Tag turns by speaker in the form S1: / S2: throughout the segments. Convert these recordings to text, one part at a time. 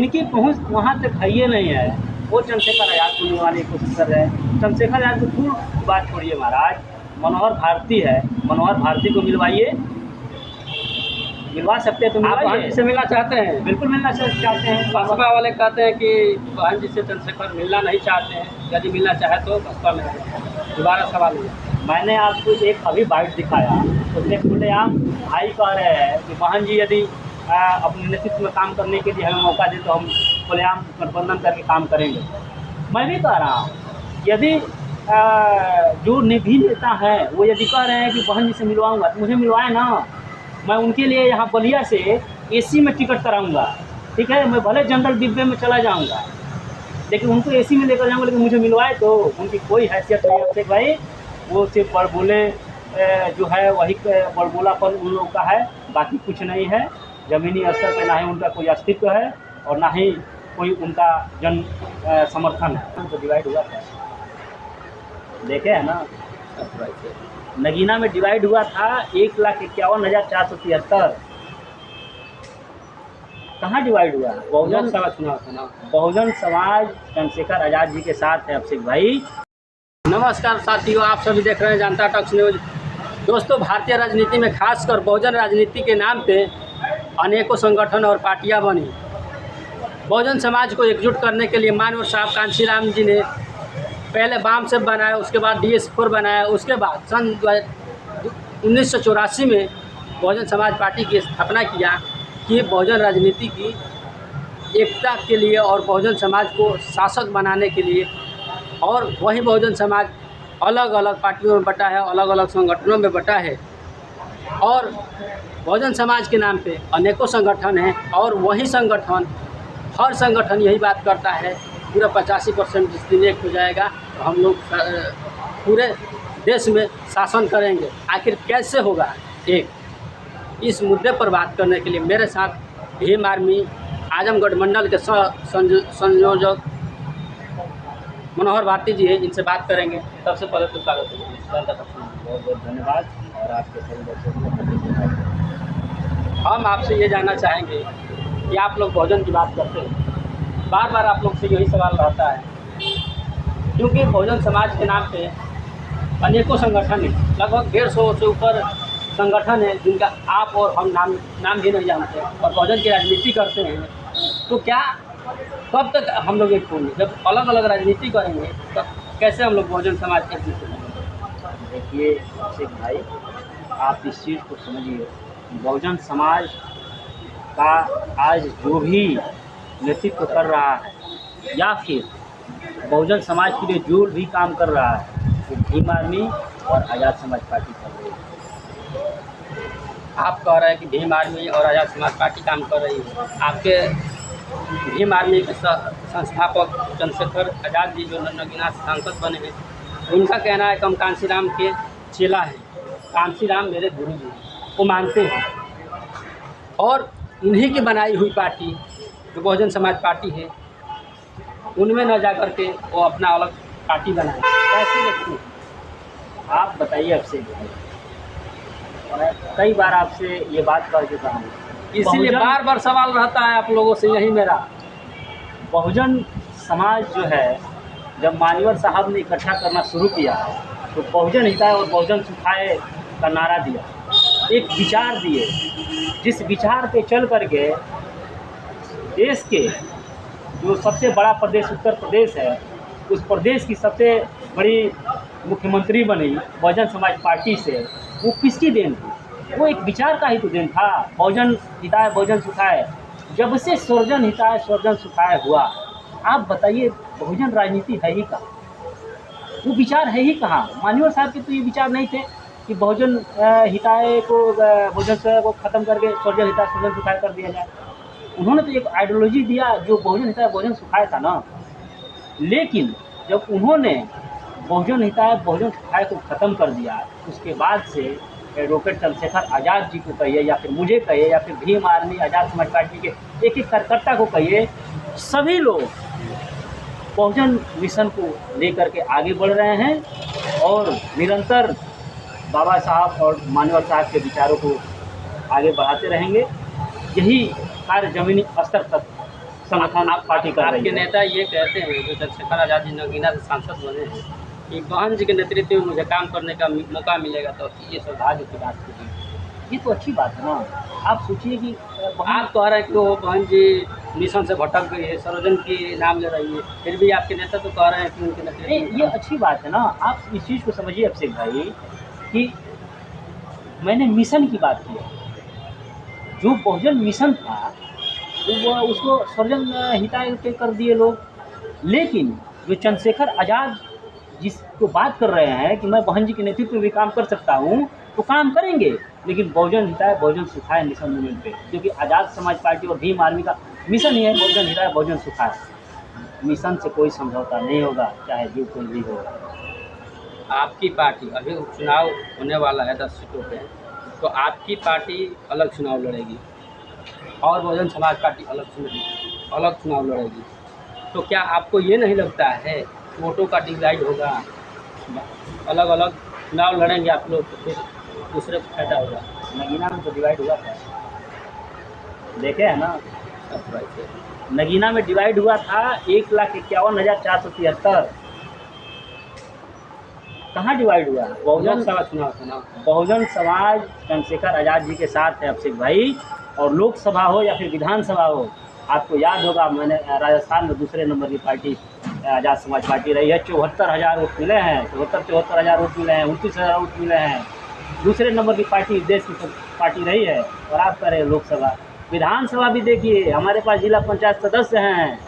S1: उनकी पहुंच वहां तक है ही नहीं है। वो चंद्रशेखर आज़ाद को मिलवाने की कोशिश कर रहे हैं। चंद्रशेखर आज़ाद को दूर की बात छोड़िए महाराज, मनोहर भारती है, मनोहर भारती को मिलवाइए, मिलवा सकते हैं तो
S2: आप बहन जी से मिलना चाहते हैं?
S1: बिल्कुल मिलना चाहते हैं।
S2: बसपा वाले कहते हैं कि बहन जी से चंद्रशेखर मिलना नहीं चाहते हैं, यदि मिलना चाहे तो बसपा में दोबारा सवाल है।
S1: मैंने आपको एक अभी बाइट दिखाया, उसमें खुलेआम भाई कह रहे हैं कि बहन जी यदि अपने नेतृत्व में काम करने के लिए हमें मौका दे तो हम खुलेआम गठबंधन करके काम करेंगे। मैं भी कह रहा हूँ, यदि जो भी नेता है वो यदि कह रहे हैं कि बहन जी से मिलवाऊंगा तो मुझे मिलवाए ना, मैं उनके लिए यहाँ बलिया से एसी में टिकट कराऊंगा, ठीक है। मैं भले जनरल डिब्बे में चला जाऊंगा लेकिन उनको एसी में लेकर जाऊंगा, लेकिन मुझे मिलवाए तो। उनकी कोई हैसियत नहीं है भाई, वो सिर्फ बड़बोले जो है वही बड़बोलापन उन लोगों का है, बाकी कुछ नहीं है। ज़मीनी स्तर पर ना ही उनका कोई अस्तित्व है और ना ही कोई उनका जन समर्थन है। तो डिवाइड हुआ था, देखे है ना, नगीना में डिवाइड हुआ था 1,51,473। कहाँ डिवाइड हुआ? बहुजन समाज चुनाव था ना, बहुजन समाज चंद्रशेखर आज़ाद जी के साथ है अभिषेक भाई।
S2: नमस्कार साथियों, आप सभी देख रहे हैं जनता टॉक्स न्यूज। दोस्तों, भारतीय राजनीति में खासकर बहुजन राजनीति के नाम पे अनेकों संगठन और पार्टियां बनी। बहुजन समाज को एकजुट करने के लिए मानवर साहब कांशीराम जी ने पहले वाम से बनाया, उसके बाद DS4 बनाया, उसके बाद सन 1984 में बहुजन समाज पार्टी की स्थापना किया कि बहुजन राजनीति की एकता के लिए और बहुजन समाज को शासक बनाने के लिए। और वही बहुजन समाज अलग अलग पार्टियों में बटा है, अलग अलग संगठनों में बटा है और बहुजन समाज के नाम पे अनेकों संगठन हैं। और वही संगठन, हर संगठन यही बात करता है, पूरा 85% जिस दिन एक हो जाएगा तो हम लोग पूरे देश में शासन करेंगे। आखिर कैसे होगा एक? इस मुद्दे पर बात करने के लिए मेरे साथ भीम आर्मी आजमगढ़ मंडल के संयोजक मनोहर भारती जी है, इनसे बात करेंगे। सबसे पहले तो स्वागत है,
S1: बहुत बहुत धन्यवाद और आपके सभी दर्शकों को।
S2: हम आपसे ये जानना चाहेंगे कि आप लोग बहुजन की बात करते हैं, बार बार आप लोग से यही सवाल रहता है, क्योंकि बहुजन समाज के नाम पे अनेकों संगठन हैं, लगभग 150 से ऊपर संगठन है जिनका आप और हम नाम भी नहीं जानते और बहुजन की राजनीति करते हैं। तो क्या कब तक हम लोग एक होंगे? जब अलग अलग राजनीति करेंगे तब कैसे हम लोग बहुजन समाज एक होंगे?
S1: देखिए अभिषेक भाई, आप इस चीज़ को समझिए, बहुजन समाज का आज जो भी नेतृत्व कर रहा है या फिर बहुजन समाज के लिए जो भी काम कर रहा है वो भीम आर्मी और आज़ाद समाज पार्टी कर रही है।
S2: आप कह रहे हैं कि भीम आर्मी और आज़ाद समाज पार्टी काम कर रही है। आपके भीम आर्मी के संस्थापक चंद्रशेखर आज़ाद जी जो नगीना सांसद बने हैं, उनका कहना है कि हम कांशीराम के चेला हैं, कांशीराम मेरे गुरु जी, वो मानते हैं और इन्हीं की बनाई हुई पार्टी जो बहुजन समाज पार्टी है उनमें न जा कर के वो अपना अलग पार्टी बनाए।
S1: कैसे देखते हैं आप बताइए अभिषेक भाई? मैं कई बार आपसे ये बात कर चुका हूँ,
S2: इसीलिए बार बार सवाल रहता है आप लोगों से यही मेरा।
S1: बहुजन समाज जो है, जब मान्यवर साहब ने इकट्ठा करना शुरू किया तो बहुजन हिताय और बहुजन सुखाय का नारा दिया, एक विचार दिए, जिस विचार पे चल करके देश के जो सबसे बड़ा प्रदेश उत्तर प्रदेश है, उस प्रदेश की सबसे बड़ी मुख्यमंत्री बनी बहुजन समाज पार्टी से। वो किसकी देन थी? वो एक विचार का ही तो देन था। बहुजन हिताय बहुजन सुखाय, जब से सर्वजन हिताय सर्वजन सुखाय हुआ, आप बताइए बहुजन राजनीति है ही कहाँ? वो विचार है ही कहाँ? मान्यवर साहब के तो ये विचार नहीं थे कि बहुजन हिताय को, बहुजन सुखाय को ख़त्म करके सर्वजन हिताय सर्वजन सुखाय कर दिया जाए। उन्होंने तो एक आइडियोलॉजी दिया जो बहुजन हिताय बहुजन सुखाय था ना, लेकिन जब उन्होंने बहुजन हिताय बहुजन सुखाय को ख़त्म कर दिया, उसके बाद से एडवोकेट चंद्रशेखर आज़ाद जी को कहिए या फिर मुझे कहिए या फिर भीम आर्मी आज़ाद समाज पार्टी के एक एक कार्यकर्ता को कहिए, सभी लोग बहुजन मिशन को लेकर के आगे बढ़ रहे हैं और निरंतर बाबा साहब और मान्यवर साहब के विचारों को आगे बढ़ाते रहेंगे। यही कार्य ज़मीनी स्तर तक संगठन पार्टी कर रही
S2: आपके
S1: है।
S2: नेता ये कहते हैं, जो चंद्रशेखर आज़ाद जी नगीना से सांसद बने हैं, कि बहन जी के नेतृत्व में मुझे काम करने का मौका मिलेगा, तो ये सौभाग्य की बात होगी।
S1: ये तो अच्छी बात है ना। आप सोचिए कि
S2: आप कह रहे हैं कि वो बहन जी मिशन से भटक गई है, सर्वजन की नाम ले रही है, फिर भी आपके नेता तो कह रहे हैं कि उनके नेतृत्व
S1: नहीं,
S2: में
S1: ये अच्छी बात है ना। आप इस चीज़ को समझिए अभिषेक भाई कि मैंने मिशन की बात की है। जो बहुजन मिशन था वो उसको सर्वजन हिताय के कर दिए लोग। लेकिन जो चंद्रशेखर आज़ाद जिसको बात कर रहे हैं कि मैं बहन जी के नेतृत्व में भी काम कर सकता हूँ, तो काम करेंगे, लेकिन बहुजन हिताय बहुजन सुखाय मिशन मूवमेंट पे, क्योंकि आज़ाद समाज पार्टी और भीम आर्मी का मिशन ही है बहुजन हिताय बहुजन सुखाय। मिशन से कोई समझौता नहीं होगा, चाहे जो कोई भी हो।
S2: आपकी पार्टी, अभी उपचुनाव होने वाला है 10 सीटों पे, तो आपकी पार्टी अलग चुनाव लड़ेगी और बहुजन समाज पार्टी अलग चुनाव लड़ेगी। तो क्या आपको ये नहीं लगता है वोटों का डिवाइड होगा, अलग अलग चुनाव लड़ेंगे आप लोग, तो फिर दूसरे को फायदा होगा?
S1: नगीना में तो डिवाइड हुआ था, देखे है ना।
S2: सब वैसे
S1: नगीना में डिवाइड हुआ था 1,51,473। कहाँ डिवाइड हुआ?
S2: लोकसभा चुनाव था ना।
S1: बहुजन समाज चंद्रशेखर आज़ाद जी के साथ है अभिषेक भाई। और लोकसभा हो या फिर विधानसभा हो, आपको याद होगा मैंने राजस्थान में दूसरे नंबर की पार्टी आज़ाद समाज पार्टी रही है। 74,000 वोट मिले हैं, 74,000 वोट मिले हैं, 29,000 वोट मिले हैं। दूसरे नंबर की पार्टी देश की पार्टी रही है। और आप कह रहे हैं लोकसभा, विधानसभा भी देखिए, हमारे पास जिला पंचायत सदस्य हैं,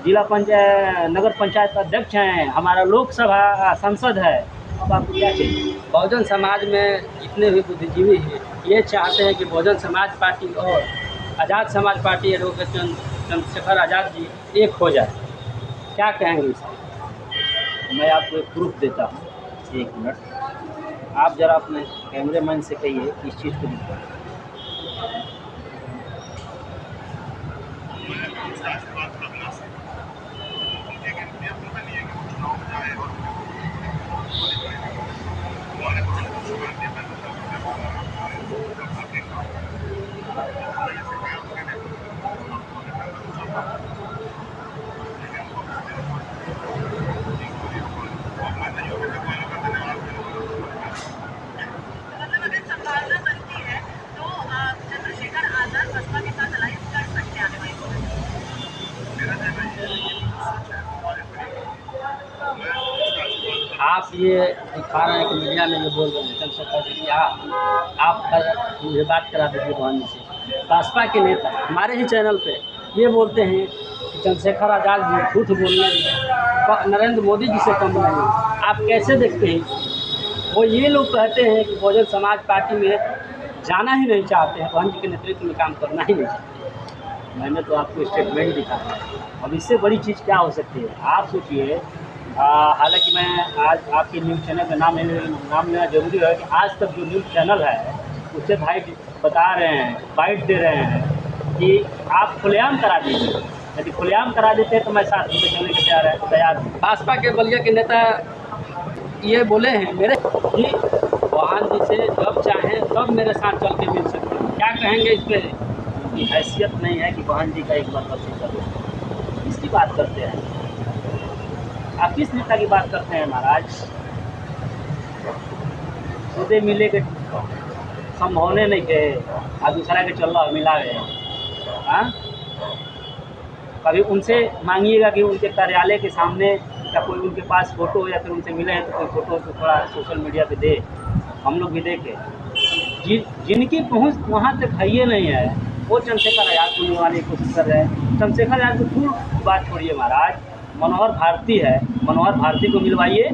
S1: नगर पंचायत अध्यक्ष हैं, हमारा लोकसभा सांसद है। अब आपको क्या चाहिए?
S2: बहुजन समाज में जितने भी बुद्धिजीवी हैं, ये चाहते हैं कि बहुजन समाज पार्टी और आज़ाद समाज पार्टी एडवोकेट चंद्रशेखर आज़ाद जी एक हो जाए। क्या कहेंगे इस पर?
S1: मैं आपको एक प्रूफ देता हूँ, 1 मिनट। आप ज़रा अपने कैमरेमैन से कहिए कि इस चीज़ को दिखाएं।
S2: आप ये दिखा रहे हैं कि मीडिया में ये बोल रहे हैं चंद्रशेखर जी, आप मुझे बात करा दीजिए बहन जी से। भाजपा के नेता हमारे ही चैनल पे ये बोलते हैं कि चंद्रशेखर आज़ाद जी झूठ बोलने में नरेंद्र मोदी जी से कम नहीं। आप कैसे देखते हैं? वो ये लोग कहते हैं कि बहुजन समाज पार्टी में जाना ही नहीं चाहते हैं, बहन जी के नेतृत्व में काम करना ही नहीं चाहते।
S1: मैंने तो आपको स्टेटमेंट दिखाया। अब इससे बड़ी चीज़ क्या हो सकती है? आप सोचिए, हालांकि मैं आज आपके न्यूज़ चैनल का नाम लेना जरूरी है कि आज तक जो न्यूज़ चैनल है उससे भाई बता रहे हैं, बाइट दे रहे हैं कि आप खुलेआम करा दीजिए। यदि खुलेआम करा देते हैं तो मैं साथ में चलने के तैयार हूँ।
S2: भाजपा के बलिया के नेता ये बोले हैं मेरे कि बहन जी से जब चाहें तब मेरे साथ चल के मिल सकते हैं। क्या कहेंगे इस पर?
S1: की हैसियत नहीं है कि बहन जी का एक बार पसंद करो। किसकी बात करते हैं आप? किस नेता की बात करते हैं महाराज? सीधे मिले के संभवने नहीं थे, आ दूसरा के चल रहा मिला गए। हाँ, कभी उनसे मांगिएगा कि उनके कार्यालय के सामने या कोई उनके पास फ़ोटो या फिर उनसे मिले हैं तो कोई फ़ोटो तो थोड़ा सोशल मीडिया पे दे, हम लोग भी देखें। जिनकी पहुंच वहाँ तक है ये नहीं है, वो चंद्रशेखर आज़ाद को मिलवाने की कोशिश कर रहे हैं। चंद्रशेखर आज़ाद को दूर बात छोड़िए महाराज, मनोहर भारती है, मनोहर भारती को मिलवाइए।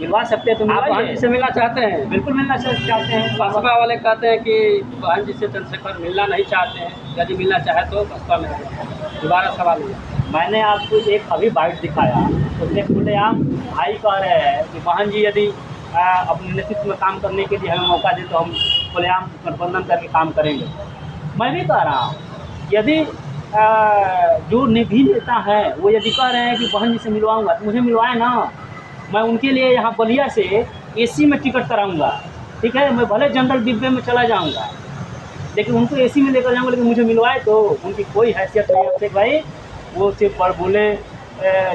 S1: मिलवा सकते हैं तो
S2: आप बहन जी से मिलना चाहते हैं?
S1: बिल्कुल मिलना चाहते हैं।
S2: बसपा वाले कहते हैं कि बहन जी से चंद्रशेखर मिलना नहीं चाहते हैं, यदि मिलना चाहे तो बसपा में दोबारा सवाल हुआ।
S1: मैंने आपको एक अभी बाइट दिखाया, उसमें खुलेआम भाई कह रहे हैं कि बहन जी यदि अपने नेतृत्व में काम करने के लिए हमें मौका दे तो हम खुलेआम गठबंधन करके काम करेंगे। मैं भी कह रहा हूँ, यदि जो भी नेता है वो यदि कह रहे हैं कि बहन जी से मिलवाऊंगा तो मुझे मिलवाए ना। मैं उनके लिए यहाँ बलिया से एसी में टिकट कराऊंगा, ठीक है? मैं भले जनरल डिब्बे में चला जाऊंगा, लेकिन उनको एसी में लेकर जाऊँगा, लेकिन मुझे मिलवाए तो उनकी कोई हैसियत नहीं है अभिषेक भाई। वो सिर्फ बड़बोले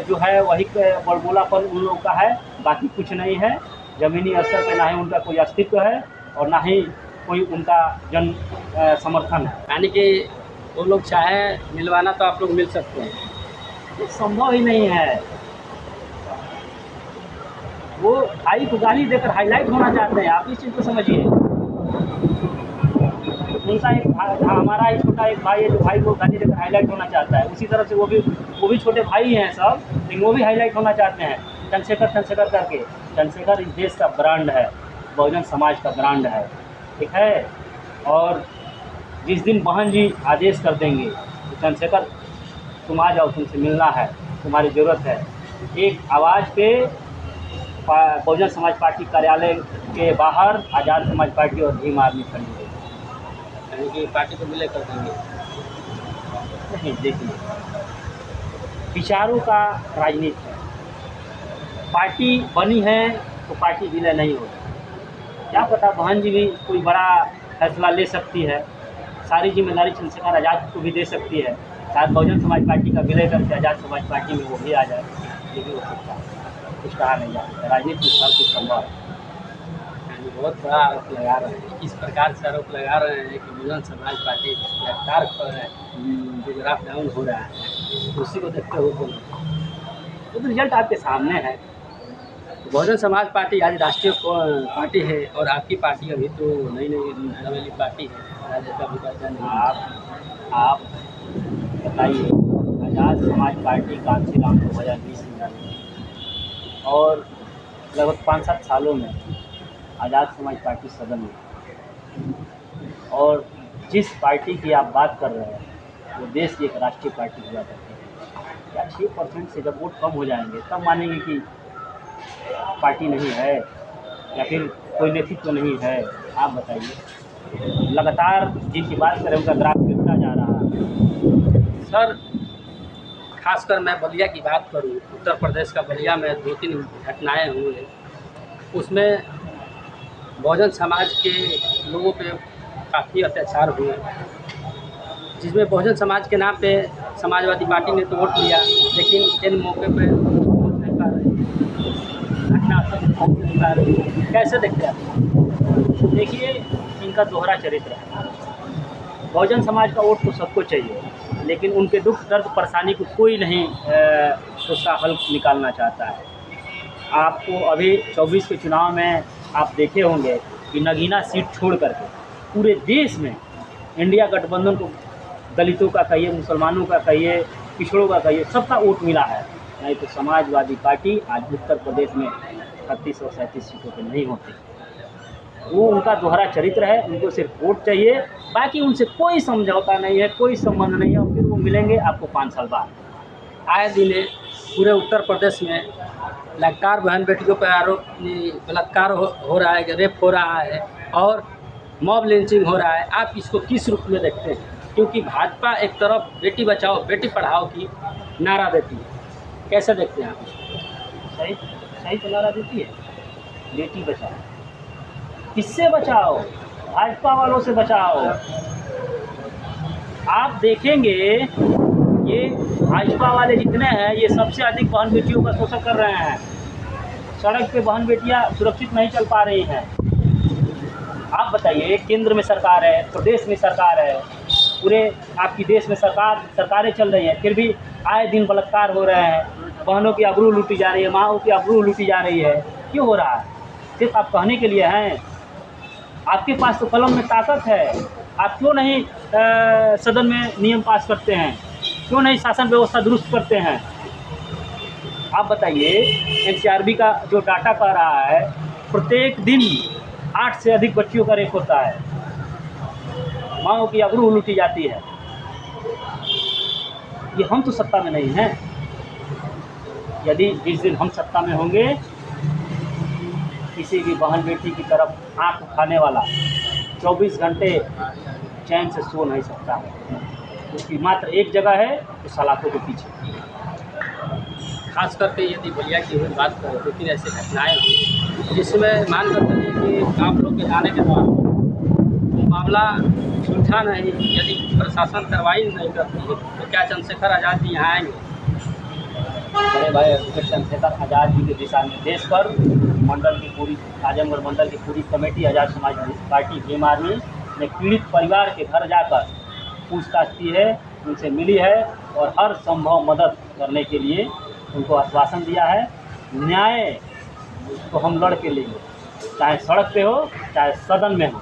S1: जो है वही बड़बोलापन उन लोगों का है, बाकी कुछ नहीं है। ज़मीनी स्तर पे ना ही उनका कोई अस्तित्व है और ना ही कोई उनका जन समर्थन है।
S2: यानी कि वो लोग चाहें मिलवाना तो आप लोग मिल सकते हैं।
S1: ये संभव ही नहीं है। वो भाई को गाली देकर हाईलाइट होना चाहते हैं, आप इस चीज़ को समझिए। उनका एक हमारा एक छोटा एक भाई है जो भाई को गाली देकर हाईलाइट होना चाहता है, उसी तरह से वो भी छोटे भाई हैं सब, लेकिन वो भी हाईलाइट होना चाहते हैं चंद्रशेखर करके। चंद्रशेखर इस देश का ब्रांड है, बहुजन समाज का ब्रांड है, ठीक है। और जिस दिन बहन जी आदेश कर देंगे तो चंद्रशेखर तुम आ जाओ, तुमसे मिलना है, तुम्हारी ज़रूरत है, एक आवाज़ पे बहुजन समाज पार्टी कार्यालय के बाहर आज़ाद समाज पार्टी और भीम आर्मी खड़ी है।
S2: यानी कि पार्टी को विलय कर देंगे।
S1: नहीं, देखिए, विचारों का राजनीति है। पार्टी बनी है तो पार्टी विलय नहीं होगी। क्या पता बहन जी भी कोई बड़ा फैसला ले सकती है, सारी जिम्मेदारी चंद्रशेखर आज़ाद को भी दे सकती है। शायद बहुजन समाज पार्टी का विलय करके आज़ाद समाज पार्टी में वो भी आ जाए, ये भी हो सकता है, कुछ कहा नहीं जा सकता। राजनीति में सब कुछ संभव है।
S2: यानी बहुत बड़ा आरोप लगा रहे हैं, इस प्रकार से आरोप लगा रहे हैं कि बहुजन समाज पार्टी गिरफ्तार कर रहे हैं, जो ग्राफ डाउन हो रहा है, उसी को देखते हुए
S1: तो रिजल्ट आपके सामने है।
S2: बहुजन समाज पार्टी आज राष्ट्रीय पार्टी है और आपकी पार्टी अभी तो नई नवेली पार्टी है, राज्य का विकास
S1: आप बताइए, आज़ाद समाज पार्टी कांसीराम 2020 में और लगभग 5-7 सालों में आज़ाद समाज पार्टी सदन में, और जिस पार्टी की आप बात कर रहे हैं वो देश की एक राष्ट्रीय पार्टी हुआ करती है। क्या 6% से जब वोट कम हो जाएंगे तब मानेंगे कि पार्टी नहीं है या फिर कोई नेतृत्व नहीं है? आप बताइए। लगातार जिनकी बात करें उनका ग्राफ गिरता जा रहा है।
S2: सर, खासकर मैं बलिया की बात करूं, उत्तर प्रदेश का बलिया में 2-3 घटनाएं हुए, उसमें बहुजन समाज के लोगों पे काफ़ी अत्याचार हुए, जिसमें बहुजन समाज के नाम पे समाजवादी पार्टी ने तो वोट लिया, लेकिन इन मौके पे वोट नहीं पा रहे, घटना नहीं पा रही। कैसे देखते हैं?
S1: देखिए, इनका दोहरा चरित्र है। बहुजन समाज का वोट तो सबको चाहिए, लेकिन उनके दुख दर्द परेशानी को कोई नहीं उसका हल निकालना चाहता है। आपको अभी 24 के चुनाव में आप देखे होंगे कि नगीना सीट छोड़ करके पूरे देश में इंडिया गठबंधन को दलितों का कहिए, मुसलमानों का कहिए, पिछड़ों का कहिए, सबका वोट मिला है। नहीं तो समाजवादी पार्टी आज उत्तर प्रदेश में 36 और 37 सीटों पर नहीं होती। वो उनका दोहरा चरित्र है, उनको सिर्फ वोट चाहिए, बाकी उनसे कोई समझौता नहीं है, कोई संबंध नहीं है, और फिर वो मिलेंगे आपको 5 साल बाद।
S2: आए दिन पूरे उत्तर प्रदेश में लगातार बहन बेटियों पर आरोप बलात्कार हो रहा है, रेप हो रहा है और मॉब लिंचिंग हो रहा है। आप इसको किस रूप में देखते हैं? क्योंकि भाजपा एक तरफ बेटी बचाओ बेटी पढ़ाओ की नारा देती है, कैसे देखते हैं आप इसको?
S1: सही तो नारा देती है, बेटी बचाओ। किससे बचाओ? भाजपा वालों से बचाओ। आप देखेंगे ये भाजपा वाले जितने हैं ये सबसे अधिक बहन बेटियों का शोषण कर रहे हैं। सड़क पे बहन बेटियां सुरक्षित नहीं चल पा रही हैं। आप बताइए, केंद्र में सरकार है, प्रदेश में सरकार है, पूरे आपकी देश में सरकारें चल रही हैं, फिर भी आए दिन बलात्कार हो रहे हैं, बहनों की आबरू लूटी जा रही है, माँओं की आबरू लूटी जा रही है। क्यों हो रहा है? सिर्फ आप कहने के लिए हैं? आपके पास तो कलम में ताकत है, आप क्यों नहीं सदन में नियम पास करते हैं? क्यों नहीं शासन व्यवस्था दुरुस्त करते हैं? आप बताइए, एनसीआरबी का जो डाटा कह रहा है प्रत्येक दिन 8 से अधिक बच्चियों का रेप होता है, माँओं की आबरू लूटी जाती है। ये हम तो सत्ता में नहीं हैं। यदि जिस दिन हम सत्ता में होंगे, किसी भी बहन बेटी की तरफ आंख उठाने वाला 24 घंटे चैन से सो नहीं सकता है। उसकी मात्र एक जगह है, तो सलाखों के पीछे।
S2: खास करके यदि बलिया की हुई बात करें तो 2-3 ऐसी घटनाएँ हुई जिसमें मान कर चलिए कि आप लोग के जाने के बाद मामला था नहीं, यदि प्रशासन कार्रवाई नहीं करती है तो क्या चंद्रशेखर आज़ाद जी यहाँ आएंगे?
S1: बड़े भाई एडवोकेट चंद्रशेखर आज़ाद जी के दिशा निर्देश पर मंडल की पूरी आजमगढ़ मंडल की पूरी कमेटी आज़ाद समाज पार्टी भीम आर्मी ने पीड़ित परिवार के घर जाकर पूछताछ की है, उनसे मिली है और हर संभव मदद करने के लिए उनको आश्वासन दिया है। न्याय तो हम लड़ के लेंगे, चाहे सड़क पे हो चाहे सदन में हो,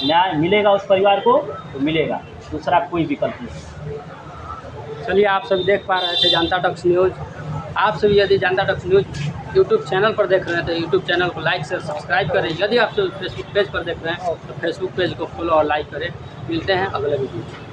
S1: न्याय मिलेगा उस परिवार को तो मिलेगा, दूसरा कोई विकल्प नहीं।
S2: चलिए, आप सभी देख पा रहे थे जनता टॉक्स न्यूज़। आप सभी यदि जनता टॉक्स न्यूज़ यूट्यूब चैनल पर देख रहे हैं तो यूट्यूब चैनल को लाइक से सब्सक्राइब करें। यदि आप सभी फेसबुक पेज पर देख रहे हैं तो फेसबुक पेज को फॉलो और लाइक करें। मिलते हैं अगले वीडियो में।